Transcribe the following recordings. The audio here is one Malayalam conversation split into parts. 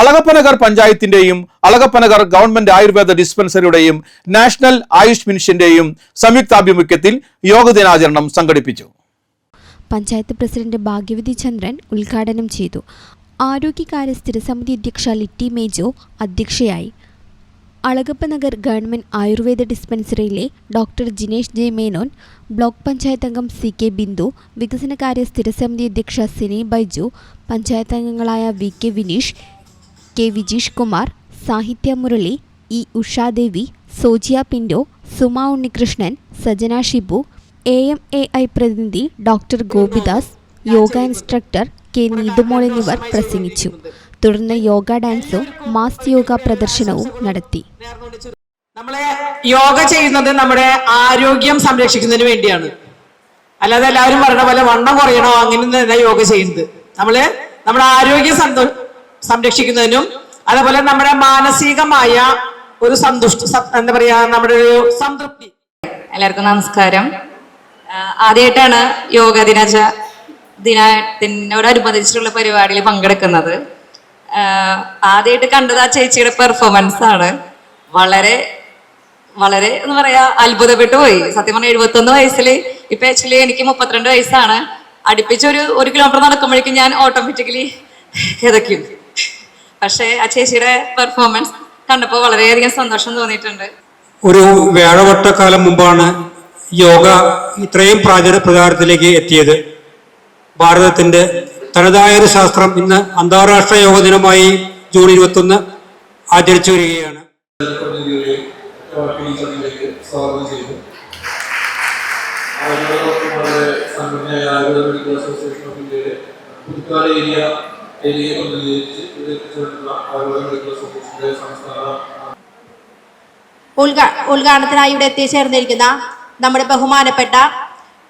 അളഗപ്പനഗർ പഞ്ചായത്തിന്റെയും അളഗപ്പനഗർ ഗവൺമെന്റ് ആയുർവേദ ഡിസ്പെൻസറിയുടെയും നാഷണൽ ആയുഷ് മിഷന്റെയും സംയുക്താഭിമുഖ്യത്തിൽ യോഗ ദിനാചരണം സംഘടിപ്പിച്ചു. പഞ്ചായത്ത് പ്രസിഡന്റ് ഭാഗ്യവതി ചന്ദ്രൻ ഉദ്ഘാടനം ചെയ്തു. ആരോഗ്യകാര്യ സ്ഥിരസമിതി അധ്യക്ഷ ലിറ്റി മേജോ അധ്യക്ഷയായി. അളഗപ്പനഗർ ഗവൺമെന്റ് ആയുർവേദ ഡിസ്പെൻസറിയിലെ doctor Jinesh J Menon, block panchayat അംഗം CK ബിന്ദു, വികസനകാര്യ സ്ഥിരസമിതി അധ്യക്ഷ സിനി ബൈജു, പഞ്ചായത്ത് അംഗങ്ങളായ VK വിനീഷ്, K വിജീഷ് കുമാർ, സാഹിത്യ മുരളി, E ഉഷാദേവി, സോജിയ പിൻഡോ, സുമ ഉണ്ണികൃഷ്ണൻ, സജന ഷിബു, AMAI പ്രതിനിധി doctor Gopidas, yoga instructor K Neethumol എന്നിവർ പ്രസംഗിച്ചു. തുടർന്ന് യോഗ ഡാൻസും മാസ് യോഗ പ്രദർശനവും നടത്തി. നമ്മളെ യോഗ ചെയ്യുന്നത് നമ്മുടെ ആരോഗ്യം സംരക്ഷിക്കുന്നതിന് വേണ്ടിയാണ്. അല്ലാതെ എല്ലാവരും പറയുന്ന പോലെ വണ്ണം കുറയണോ അങ്ങനെ യോഗ ചെയ്യുന്നത്. നമ്മുടെ ആരോഗ്യം സംരക്ഷിക്കുന്നതിനും അതുപോലെ നമ്മുടെ മാനസികമായ ഒരു എന്താ പറയാ നമ്മുടെ ഒരു സംതൃപ്തി. എല്ലാവർക്കും നമസ്കാരം. ആദ്യമായിട്ടാണ് യോഗ ദിനത്തിനോടനുബന്ധിച്ചിട്ടുള്ള പരിപാടിയിൽ പങ്കെടുക്കുന്നത്. ആദ്യമായിട്ട് കണ്ടത് ആ ചേച്ചിയുടെ പെർഫോമൻസ് ആണ്. വളരെ വളരെ എന്ന് പറയാ അത്ഭുതപ്പെട്ടു പോയി. സത്യം പറഞ്ഞാൽ 71 വയസ്സിൽ ഇപ്പൊ ആക്ച്വലി എനിക്ക് 32 വയസ്സാണ്. അടുപ്പിച്ച് ഒരു കിലോമീറ്റർ നടക്കുമ്പോഴേക്കും ഞാൻ ഓട്ടോമാറ്റിക്കലി കിതയ്ക്കും. പക്ഷെ ആ ചേച്ചിയുടെ പെർഫോമൻസ് കണ്ടപ്പോൾ വളരെയധികം സന്തോഷം തോന്നിയിട്ടുണ്ട്. ഒരു വ്യാഴവട്ടക്കാലം മുമ്പാണ് യോഗ ഇത്രയും പ്രചാരത്തിലേക്ക് എത്തിയത്. ഭാരതത്തിന്റെ തനതായ ഒരു ശാസ്ത്രം ഇന്ന് അന്താരാഷ്ട്ര യോഗ ദിനമായി ജൂൺ 21 ആചരിച്ചു വരികയാണ്. ഉദ്ഘാടനത്തിനായി ഇവിടെ എത്തിച്ചേർന്നിരിക്കുന്ന നമ്മുടെ ബഹുമാനപ്പെട്ട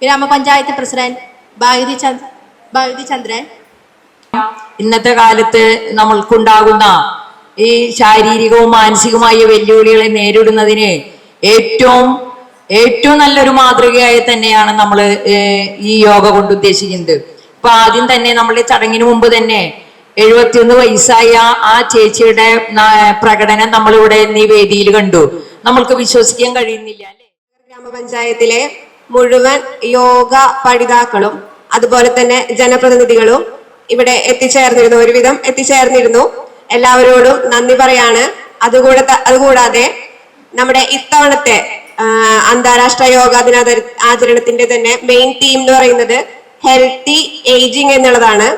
ഗ്രാമപഞ്ചായത്ത് പ്രസിഡന്റ് ഭാഗ്യവതി ചന്ദ്രൻ, ഇന്നത്തെ കാലത്ത് നമ്മൾക്കുണ്ടാകുന്ന ഈ ശാരീരികവും മാനസികവുമായ വെല്ലുവിളികളെ നേരിടുന്നതിന് ഏറ്റവും നല്ലൊരു മാതൃകയായി തന്നെയാണ് നമ്മൾ ഈ യോഗ കൊണ്ട് ഉദ്ദേശിക്കുന്നത്. ഇപ്പൊ ആദ്യം തന്നെ നമ്മളുടെ ചടങ്ങിന് മുമ്പ് തന്നെ 71 വയസ്സായ ആ ചേച്ചിയുടെ പ്രകടനം നമ്മളിവിടെ ഈ വേദിയിൽ കണ്ടു. നമ്മൾക്ക് വിശ്വസിക്കാൻ കഴിയുന്നില്ല. ഗ്രാമപഞ്ചായത്തിലെ മുഴുവൻ യോഗ പഠിതാക്കളും അതുപോലെ തന്നെ ജനപ്രതിനിധികളും ഇവിടെ ഒരുവിധം എത്തിച്ചേർന്നിരുന്നു. എല്ലാവരോടും നന്ദി പറയാണ്. അതുകൂടാതെ നമ്മുടെ ഇത്തവണത്തെ അന്താരാഷ്ട്ര യോഗാ ദിന ആചരണത്തിന്റെ തന്നെ മെയിൻ തീം എന്ന് പറയുന്നത് ഹെൽത്തി ഏജിങ് എന്നുള്ളതാണ്.